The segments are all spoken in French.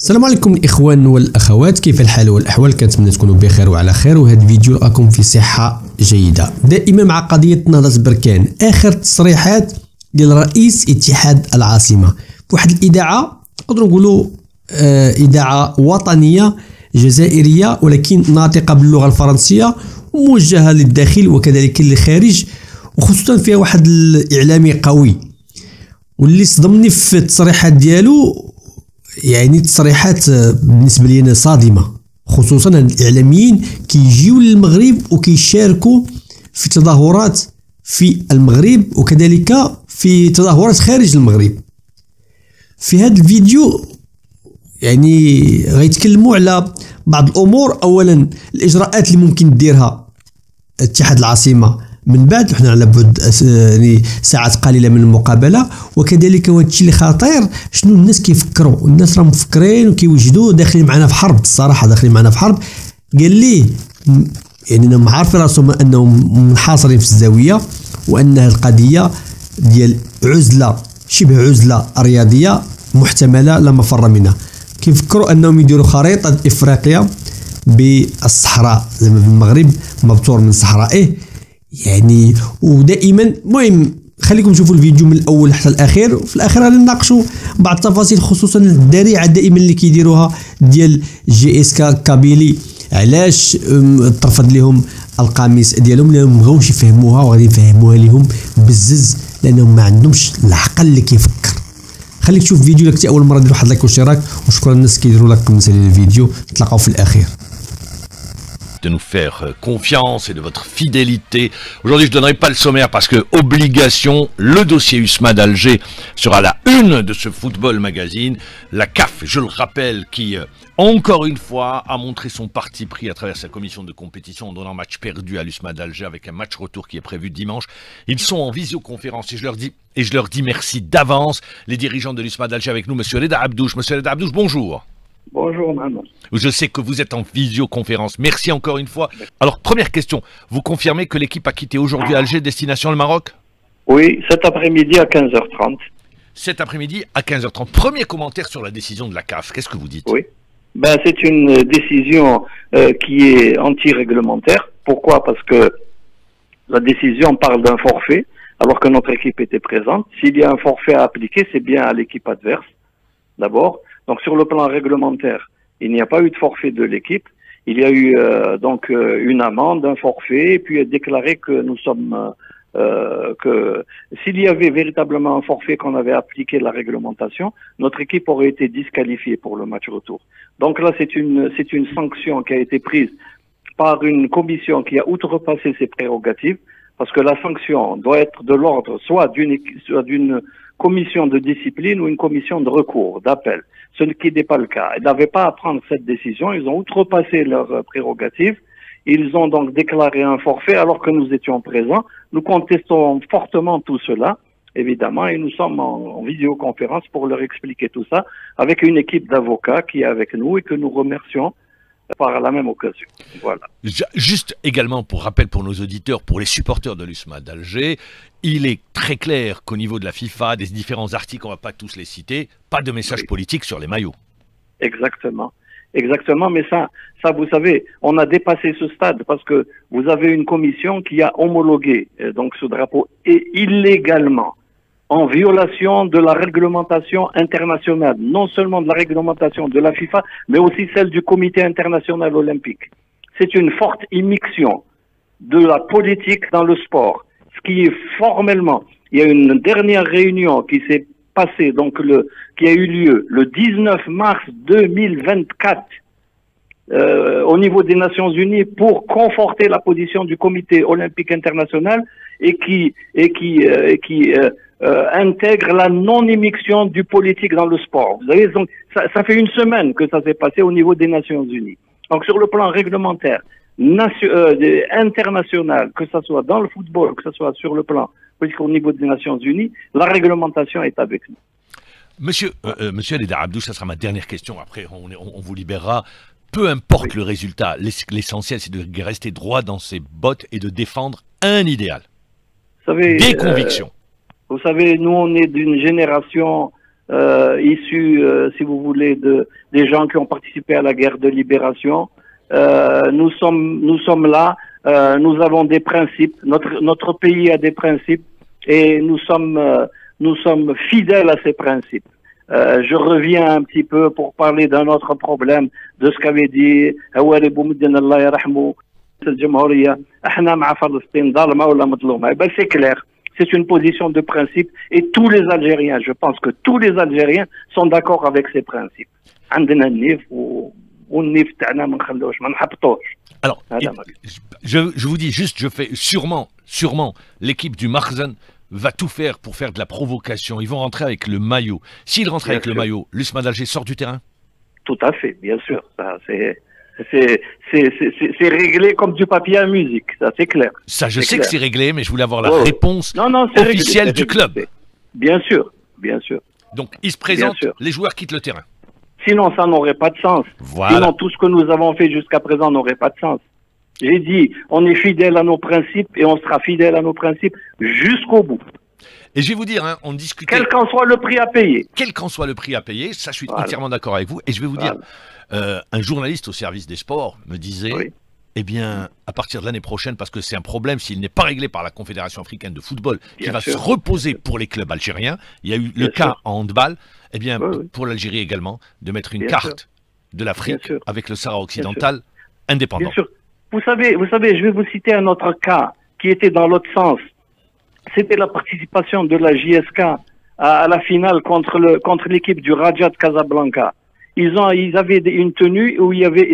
السلام عليكم الاخوان والاخوات، كيف الحال والاحوال؟ كنتمنى تكونوا بخير وعلى خير، وهذا الفيديو لقاكم في صحه جيده. دائما مع قضيه نهضه بركان، اخر تصريحات ديال رئيس اتحاد العاصمه بواحد الاذاعه نقدروا نقولوا اذاعه وطنيه جزائريه ولكن ناطقه باللغه الفرنسيه وموجهه للداخل وكذلك للخارج، وخصوصا فيها واحد الاعلامي قوي واللي صدمني في التصريحات ديالو. يعني تصريحات بالنسبه لي انا صادمه، خصوصا الاعلاميين كيجيو للمغرب وكيشاركوا في تظاهرات في المغرب وكذلك في تظاهرات خارج المغرب. في هذا الفيديو يعني غيتكلموا على بعض الامور. اولا الاجراءات اللي ممكن ديرها اتحاد العاصمه من بعد، وحنا على بعد يعني ساعات قليله من المقابله، وكذلك وهذا الشيء اللي خطير شنو الناس كيفكروا. الناس راهم مفكرين وكيوجدوا داخلين معنا في حرب، الصراحه داخلين معنا في حرب. قال لي يعني انهم عارفين راسهم انهم منحاصرين في الزاويه، وان القضيه ديال عزله شبه عزله رياضيه محتمله لا مفر منها. كيفكروا انهم يديروا خريطه افريقيا بالصحراء، زعما في المغرب مبتور من صحرائه يعني. ودائما المهم خليكم تشوفوا الفيديو من الاول حتى الاخير، وفي الاخير غادي نناقشوا بعض التفاصيل، خصوصا الذريعه دائما اللي كيديروها ديال جي اس كابيلي. علاش ترفض لهم القميص ديالهم؟ لانهم ما بغاوش يفهموها، وغادي نفهموها لهم بالزز لانهم ما عندهمش العقل اللي كيفكر. خليك تشوف الفيديو لك اول مره، دير واحد لايك واشتراك، وشكرا للناس كيديروا لك مثلا الفيديو. نتلاقاو في الاخير. De nous faire confiance et de votre fidélité. Aujourd'hui, je ne donnerai pas le sommaire parce que, obligation, le dossier Usma d'Alger sera la une de ce Football Magazine. La CAF, je le rappelle, qui, encore une fois, a montré son parti pris à travers sa commission de compétition en donnant match perdu à l'Usma d'Alger avec un match retour qui est prévu dimanche. Ils sont en visioconférence et je leur dis merci d'avance. Les dirigeants de l'Usma d'Alger avec nous, Monsieur Reda Abdouche. Monsieur Reda Abdouche, bonjour. Bonjour, maman. Je sais que vous êtes en visioconférence. Merci encore une fois. Alors, première question. Vous confirmez que l'équipe a quitté aujourd'hui Alger, destination le Maroc? Oui, cet après-midi à 15h30. Cet après-midi à 15h30. Premier commentaire sur la décision de la CAF. Qu'est-ce que vous dites? Oui. Ben, c'est une décision qui est anti-réglementaire. Pourquoi? Parce que la décision parle d'un forfait, alors que notre équipe était présente. S'il y a un forfait à appliquer, c'est bien à l'équipe adverse, d'abord. Donc sur le plan réglementaire, il n'y a pas eu de forfait de l'équipe. Il y a eu une amende, un forfait, et puis déclaré que nous sommes que s'il y avait véritablement un forfait qu'on avait appliqué la réglementation, notre équipe aurait été disqualifiée pour le match retour. Donc là, c'est une sanction qui a été prise par une commission qui a outrepassé ses prérogatives, parce que la sanction doit être de l'ordre soit d'une commission de discipline ou une commission de recours, d'appel. Ce qui n'est pas le cas. Ils n'avaient pas à prendre cette décision, ils ont outrepassé leurs prérogatives, ils ont donc déclaré un forfait alors que nous étions présents. Nous contestons fortement tout cela, évidemment, et nous sommes en visioconférence pour leur expliquer tout ça, avec une équipe d'avocats qui est avec nous et que nous remercions par la même occasion. Voilà. Juste également pour rappel pour nos auditeurs, pour les supporters de l'Usma d'Alger, il est très clair qu'au niveau de la FIFA, des différents articles, on ne va pas tous les citer, pas de message politique sur les maillots. Exactement. Exactement, mais ça, vous savez, on a dépassé ce stade parce que vous avez une commission qui a homologué donc ce drapeau et illégalement, en violation de la réglementation internationale, non seulement de la réglementation de la FIFA, mais aussi celle du Comité international olympique. C'est une forte immixtion de la politique dans le sport. Ce qui est formellement, il y a une dernière réunion qui s'est passée, donc qui a eu lieu le 19 mars 2024 au niveau des Nations Unies pour conforter la position du Comité olympique international et qui intègre la non-immixtion du politique dans le sport. Vous savez, donc, ça fait une semaine que ça s'est passé au niveau des Nations Unies. Donc sur le plan réglementaire, international, que ce soit dans le football, que ce soit sur le plan politique au niveau des Nations Unies, la réglementation est avec nous. Monsieur Reda Abdouche, ça sera ma dernière question, après on vous libérera. Peu importe le résultat, l'essentiel c'est de rester droit dans ses bottes et de défendre un idéal. Vous savez, des convictions. Vous savez, nous on est d'une génération issus, si vous voulez, des gens qui ont participé à la guerre de libération. Nous sommes là, nous avons des principes, notre pays a des principes et nous sommes fidèles à ces principes. Je reviens un petit peu pour parler d'un autre problème, de ce qu'avait dit Hawari Boumediene Allah yarahmou, c'est clair. C'est une position de principe et tous les Algériens, je pense que tous les Algériens sont d'accord avec ces principes. Alors, je vous dis juste, je fais sûrement l'équipe du Makhzen va tout faire pour faire de la provocation. Ils vont rentrer avec le maillot. S'ils rentrent avec le maillot, l'USMA d'Alger sort du terrain? Tout à fait, bien sûr. Ça, c'est réglé comme du papier à musique, ça c'est clair. Ça, je sais que c'est réglé, mais je voulais avoir la réponse officielle du club. Bien sûr, bien sûr. Donc, ils se présentent, les joueurs quittent le terrain. Sinon, ça n'aurait pas de sens. Voilà. Sinon, tout ce que nous avons fait jusqu'à présent n'aurait pas de sens. J'ai dit, on est fidèle à nos principes et on sera fidèle à nos principes jusqu'au bout. Et je vais vous dire, hein, on discutait... Quel qu'en soit le prix à payer. Quel qu'en soit le prix à payer, ça je suis entièrement d'accord avec vous. Et je vais vous dire, un journaliste au service des sports me disait, eh bien, à partir de l'année prochaine, parce que c'est un problème s'il n'est pas réglé par la Confédération africaine de football, qui va se reposer pour les clubs algériens. Il y a eu le cas en handball, eh bien, pour l'Algérie également, de mettre une carte de l'Afrique avec le Sahara occidental indépendant. Bien sûr. Vous savez, je vais vous citer un autre cas qui était dans l'autre sens. C'était la participation de la JSK à la finale contre l'équipe du Raja de Casablanca. Ils avaient une tenue où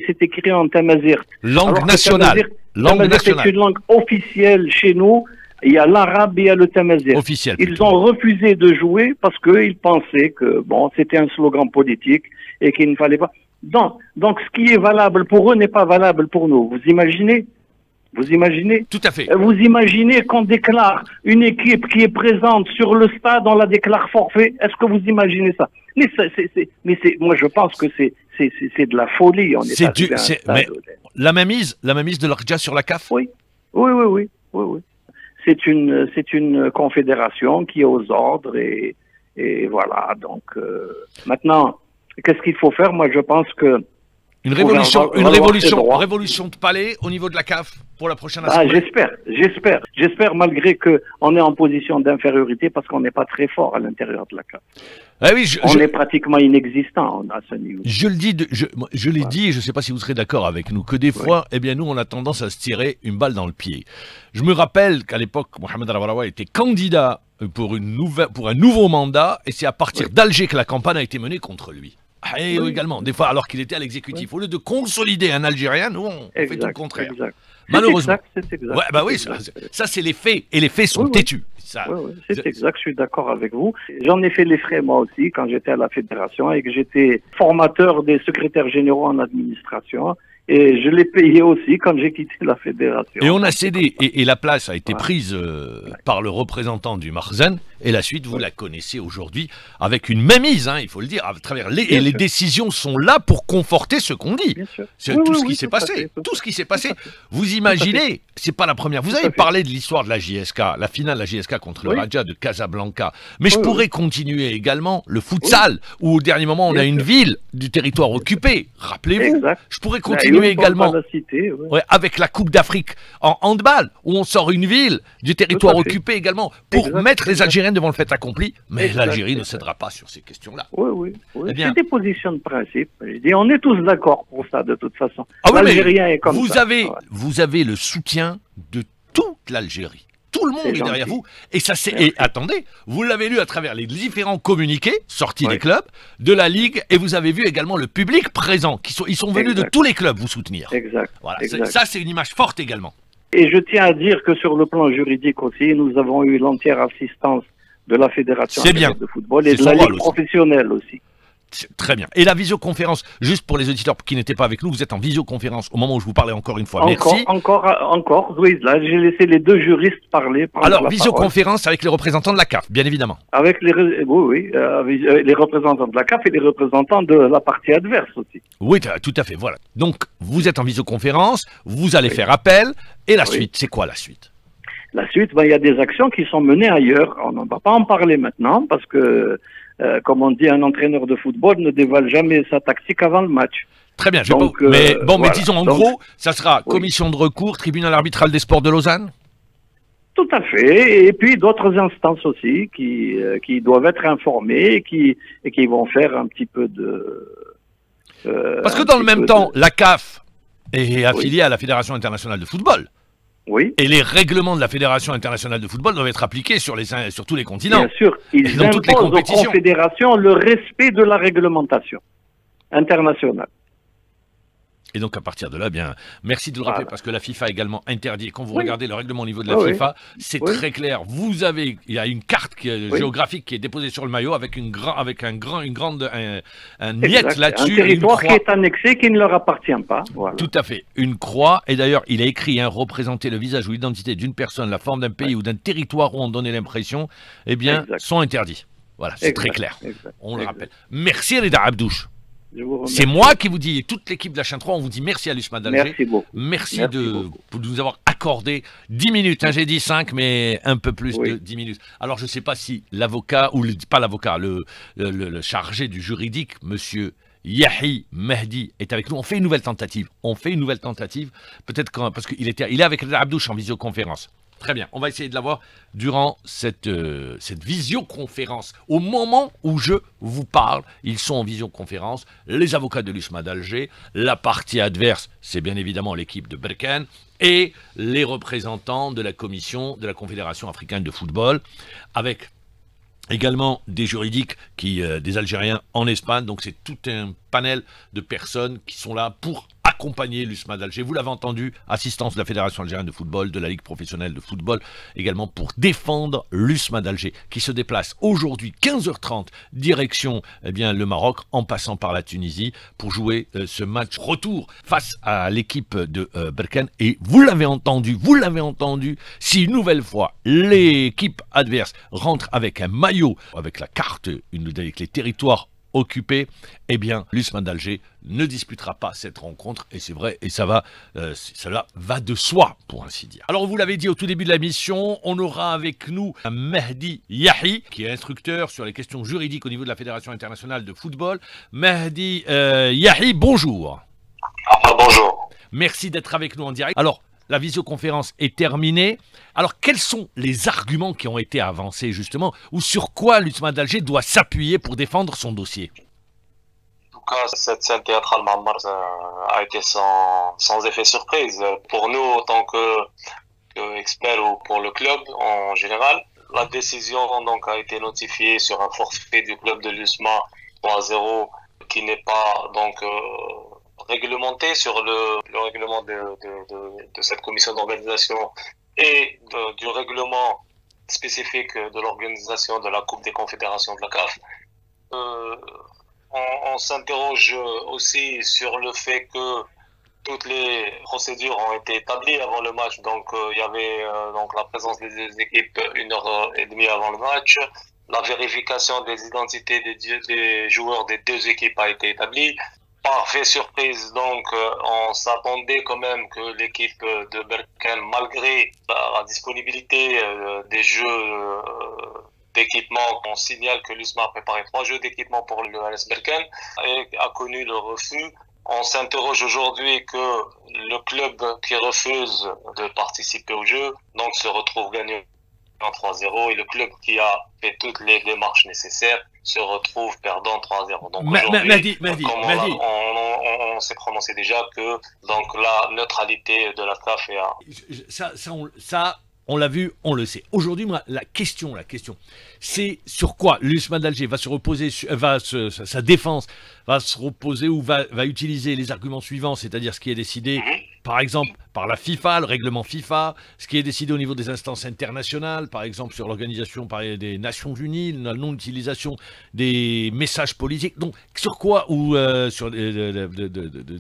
c'était écrit en tamazirt. Langue nationale. C'est une langue officielle chez nous. Il y a l'arabe et il y a le tamazirt. Officiel. Ils ont refusé de jouer parce qu'ils pensaient que c'était un slogan politique et qu'il ne fallait pas. Donc, ce qui est valable pour eux n'est pas valable pour nous. Vous imaginez? Tout à fait. Vous imaginez qu'on déclare une équipe qui est présente sur le stade, on la déclare forfait? Est-ce que vous imaginez ça? Moi, je pense que c'est de la folie. Mais la mainmise de l'Arja sur la CAF? Oui. C'est une confédération qui est aux ordres et voilà. Donc, maintenant, qu'est-ce qu'il faut faire? Moi, je pense que une révolution de palais au niveau de la CAF pour la prochaine assemblée. J'espère malgré que on est en position d'infériorité parce qu'on n'est pas très fort à l'intérieur de la CAF. On est pratiquement inexistant à ce niveau. Je le dis, je l'ai dit, et je ne sais pas si vous serez d'accord avec nous, que des fois, eh bien nous, on a tendance à se tirer une balle dans le pied. Je me rappelle qu'à l'époque, Mohamed Rawarawa était candidat pour un nouveau mandat, et c'est à partir d'Alger que la campagne a été menée contre lui. Et également, des fois, alors qu'il était à l'exécutif. Au lieu de consolider un Algérien, nous, on fait tout le contraire. Malheureusement. C'est exact. Ouais, bah oui, ça c'est les faits, et les faits sont têtus. C'est exact, je suis d'accord avec vous. J'en ai fait les frais moi aussi quand j'étais à la fédération et que j'étais formateur des secrétaires généraux en administration. Et je l'ai payé aussi quand j'ai quitté la fédération. Et on a cédé, et la place a été prise par le représentant du Makhzen, et la suite, vous la connaissez aujourd'hui, avec une mainmise, hein, il faut le dire, à travers les décisions sont là pour conforter ce qu'on dit. C'est tout ce qui s'est passé. Tout ce qui s'est passé. Vous imaginez, c'est pas la première. Vous avez parlé de l'histoire de la JSK, la finale de la JSK contre le Raja de Casablanca. Mais je pourrais continuer également le futsal, où au dernier moment, on a une ville du territoire occupé. Rappelez-vous. Je pourrais continuer également avec la Coupe d'Afrique en handball, où on sort une ville du territoire occupé également, pour mettre les Algériens devant le fait accompli. Mais l'Algérie ne cédera pas sur ces questions-là. C'est des positions de principe. Je dis, on est tous d'accord pour ça, de toute façon. L'Algérien est comme ça. Vous avez le soutien de toute l'Algérie. Tout le monde est derrière vous. Et ça, et attendez, vous l'avez lu à travers les différents communiqués sortis des clubs, de la Ligue, et vous avez vu également le public présent. Ils sont venus de tous les clubs vous soutenir. Voilà. Ça, c'est une image forte également. Et je tiens à dire que sur le plan juridique aussi, nous avons eu l'entière assistance de la Fédération de football et de la Ligue professionnelle aussi. Très bien. Et la visioconférence, juste pour les auditeurs qui n'étaient pas avec nous, vous êtes en visioconférence au moment où je vous parlais encore une fois. Merci. Encore, oui, là j'ai laissé les deux juristes parler. Alors, visioconférence avec les représentants de la CAF, bien évidemment. Avec les représentants de la CAF et les représentants de la partie adverse aussi. Oui, tout à fait, voilà. Donc, vous êtes en visioconférence, vous allez faire appel, et la suite, c'est quoi la suite? La suite, il y a des actions qui sont menées ailleurs. On ne va pas en parler maintenant parce que comme on dit, un entraîneur de football ne dévoile jamais sa tactique avant le match. Très bien, Donc, mais voilà. disons en gros, ça sera commission de recours, tribunal arbitral des sports de Lausanne. Tout à fait. Et puis d'autres instances aussi qui doivent être informées et qui vont faire un petit peu de... Parce que dans le même temps, la CAF est affiliée à la Fédération internationale de football. Oui. Et les règlements de la Fédération internationale de football doivent être appliqués sur tous les continents. Bien sûr, ils dans toutes les imposent aux compétitions. confédérations le respect de la réglementation internationale. Et donc à partir de là, bien, merci de le rappeler parce que la FIFA a également interdit. Et quand vous regardez le règlement au niveau de la FIFA, c'est très clair. Il y a une carte géographique qui est déposée sur le maillot avec un niet là-dessus. Un territoire qui est annexé, qui ne leur appartient pas. Voilà. Tout à fait. Une croix. Et d'ailleurs, il a écrit représenter le visage ou l'identité d'une personne, la forme d'un pays ou d'un territoire où on donnait l'impression, eh bien, sont interdits. Voilà, c'est très clair. On le rappelle. Merci Rida Abdouche. C'est moi qui vous dis, et toute l'équipe de la chaîne 3, on vous dit merci à l'USMA d'Alger. Merci beaucoup. Merci de nous avoir accordé 10 minutes. J'ai dit 5, mais un peu plus de 10 minutes. Alors, je ne sais pas si l'avocat, ou pas l'avocat, le chargé du juridique, monsieur Yahi Mehdi, est avec nous. On fait une nouvelle tentative. Peut-être parce qu'il est avec Abdouche en visioconférence. Très bien, on va essayer de l'avoir durant cette visioconférence. Au moment où je vous parle, ils sont en visioconférence, les avocats de l'USMA d'Alger, la partie adverse, c'est bien évidemment l'équipe de Berkane, et les représentants de la commission de la Confédération africaine de football, avec également des juridiques, des Algériens en Espagne. Donc c'est tout un panel de personnes qui sont là pour accompagner l'USMA d'Alger. Vous l'avez entendu, assistance de la Fédération algérienne de football, de la Ligue professionnelle de football, également pour défendre l'USMA d'Alger, qui se déplace aujourd'hui 15h30, direction le Maroc, en passant par la Tunisie, pour jouer ce match retour face à l'équipe de Berkane. Et vous l'avez entendu, si une nouvelle fois l'équipe adverse rentre avec un maillot, avec la carte, avec les territoires occupé, eh bien, l'USMA d'Alger ne disputera pas cette rencontre, et c'est vrai, et cela va de soi, pour ainsi dire. Alors, vous l'avez dit au tout début de la mission, on aura avec nous un Mehdi Yahi, qui est instructeur sur les questions juridiques au niveau de la Fédération internationale de football. Mehdi Yahi, bonjour. Bonjour. Merci d'être avec nous en direct. Alors, la visioconférence est terminée. Alors, quels sont les arguments qui ont été avancés, justement, ou sur quoi l'USMA d'Alger doit s'appuyer pour défendre son dossier? En tout cas, cette scène théâtrale a été sans effet surprise. Pour nous, en tant qu'experts ou pour le club en général, la décision donc a été notifiée sur un forfait du club de l'USMA 3-0 qui n'est pas donc réglementé sur le règlement de cette commission d'organisation et du règlement spécifique de l'organisation de la Coupe des Confédérations de la CAF. On s'interroge aussi sur le fait que toutes les procédures ont été établies avant le match. Donc, il y avait donc la présence des deux équipes 1h30 avant le match. La vérification des identités des joueurs des deux équipes a été établie. Par fait surprise, donc, on s'attendait quand même que l'équipe de Berkane, malgré la disponibilité des jeux d'équipement, on signale que l'USMA a préparé 3 jeux d'équipement pour le AS Berkane et a connu le refus. On s'interroge aujourd'hui que le club qui refuse de participer au jeu, donc, se retrouve gagnant en 3-0 et le club qui a fait toutes les démarches nécessaires se retrouve perdant 3-0. Donc aujourd'hui, on s'est prononcé déjà que donc la neutralité de la CAF est à... On l'a vu, on le sait. Aujourd'hui, la question, c'est sur quoi l'USMA d'Alger va se reposer, sa défense va se reposer ou va utiliser les arguments suivants, c'est-à-dire ce qui est décidé, par exemple, par la FIFA, le règlement FIFA, ce qui est décidé au niveau des instances internationales, par exemple sur l'organisation des Nations Unies, la non-utilisation des messages politiques. Donc, sur quoi ou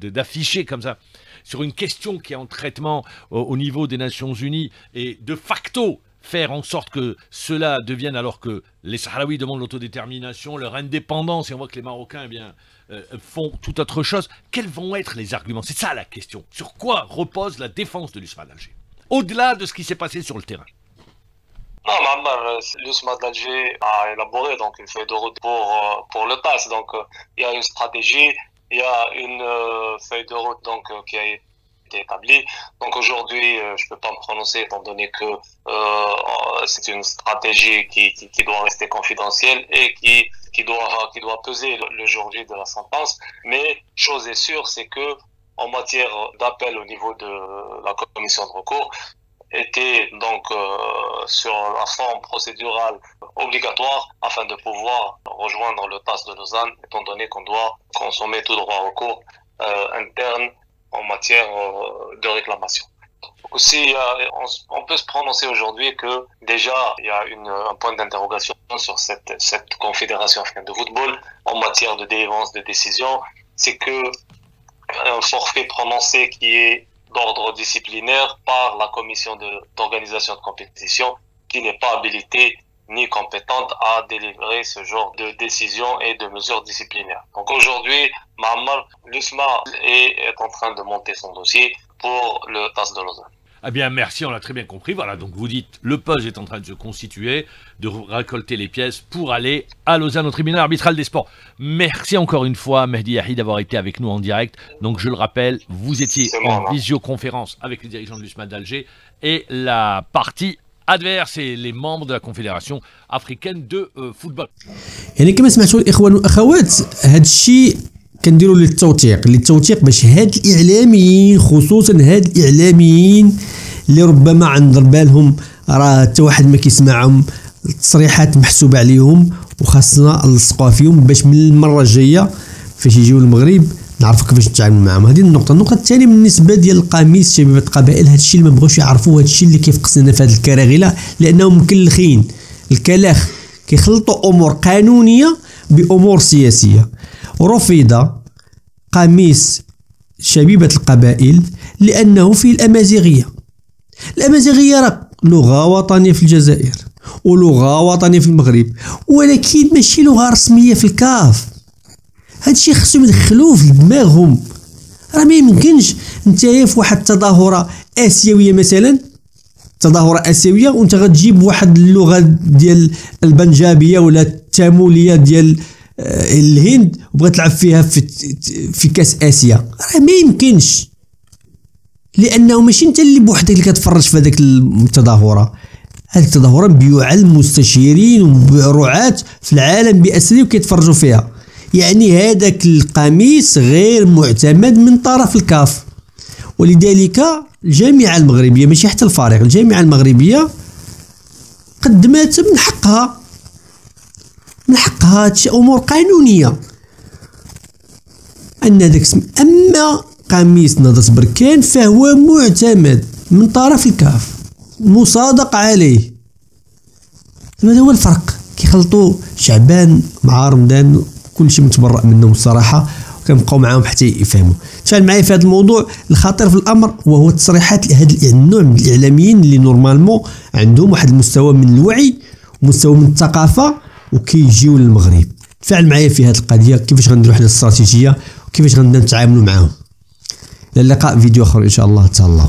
d'afficher comme ça sur une question qui est en traitement au niveau des Nations Unies et de facto faire en sorte que cela devienne, alors que les Sahraouis demandent l'autodétermination, leur indépendance, et on voit que les Marocains font tout autre chose. Quels vont être les arguments? C'est ça la question. Sur quoi repose la défense de l'USMA d'Alger? Au-delà de ce qui s'est passé sur le terrain. Non, Mammar, l'USMA d'Alger a élaboré donc une feuille de route pour le TAS. Donc, il y a une stratégie, il y a une feuille de route donc qui a été établie. Donc aujourd'hui, je peux pas me prononcer étant donné que c'est une stratégie qui doit rester confidentielle et qui doit peser le jour J de la sentence. Mais chose est sûre, c'est que en matière d'appel au niveau de la commission de recours, était donc sur la forme procédurale obligatoire afin de pouvoir rejoindre le TAS de Lausanne, étant donné qu'on doit consommer tout droit au recours interne en matière de réclamation. Aussi, on peut se prononcer aujourd'hui que déjà il y a un point d'interrogation sur cette confédération africaine de football en matière de délivrance de décision, c'est que un forfait prononcé qui est d'ordre disciplinaire par la commission d'organisation de compétition qui n'est pas habilitée ni compétente à délivrer ce genre de décisions et de mesures disciplinaires. Donc aujourd'hui, Mammar, l'USMA est en train de monter son dossier pour le TAS de Lausanne. Eh bien, merci, on l'a très bien compris. Voilà, donc vous dites, le puzzle est en train de se constituer, de récolter les pièces pour aller à Lausanne au tribunal arbitral des sports. Merci encore une fois, Mehdi Yahi, d'avoir été avec nous en direct. Donc, je le rappelle, vous étiez en visioconférence avec les dirigeants de l'USMA d'Alger et la partie adverse et les membres de la Confédération africaine de football. يعني كما سمعتوا الإخوان والأخوات هذا الشيء كنديروا للتوثيق باش هاد الإعلاميين خصوصا هاد الإعلاميين اللي ربما عند بالهم راه حتى واحد ما كيسمعهم التصريحات محسوبة عليهم وخاصنا نلصقوها فيهم باش من المرة الجاية فاش يجيو المغرب نعرفوا كيفاش نتعامل معاهم. هذه النقطة الثانية بالنسبة ديال القميص شبيبة القبائل، هذا الشيء اللي ما بغاوش يعرفوا، هذا الشيء اللي كيفقسنا في هذه الكراغيلة لأنهم مكلخين الكلاخ كيخلطوا أمور قانونية بأمور سياسية. رفض قميص شبيبة القبائل لأنه فيه الأمازيغية. الأمازيغية راه لغة وطنية في الجزائر ولغة وطنية في المغرب، ولكن ماشي لغة رسمية في الكاف. هادشي خصهم يدخلوه في دماغهم. راه ما يمكنش نتايا في واحد التظاهرة آسيوية مثلا، تظاهرة آسيوية وانت غتجيب واحد اللغة ديال البنجابية ولا التامولية ديال الهند وبغات تلعب فيها في كاس آسيا. راه ما يمكنش، لأنه ماشي انت اللي بوحدك اللي كتفرج في هذيك التظاهرة. هذيك التظاهرة مبيوعة للمستشيرين والرعاة في العالم بأسره وكيتفرجوا فيها. يعني هذاك القميص غير معتمد من طرف الكاف، ولذلك الجامعة المغربية ماشي حتى الفريق، الجامعة المغربية قدمت من حقها هادشي أمور قانونية أن هذاك أما قميص نهضة بركان فهو معتمد من طرف الكاف مصادق عليه. هذا هو الفرق، كيخلطوا شعبان مع رمضان كلشي متبرأ منهم الصراحة، وكنبقاو معاهم حتى يفهموا. تفاعل معايا في هذا الموضوع. الخطير في الامر وهو التصريحات لهذا النوع من الاعلاميين اللي نورمالمون عندهم واحد المستوى من الوعي ومستوى من الثقافه وكيجيو للمغرب. تفاعل معايا في هذه القضيه، كيفاش غنديروا حنا الاستراتيجيه وكيفاش غنتعاملوا معاهم. الى اللقاء فيديو اخر ان شاء الله. تهلاو.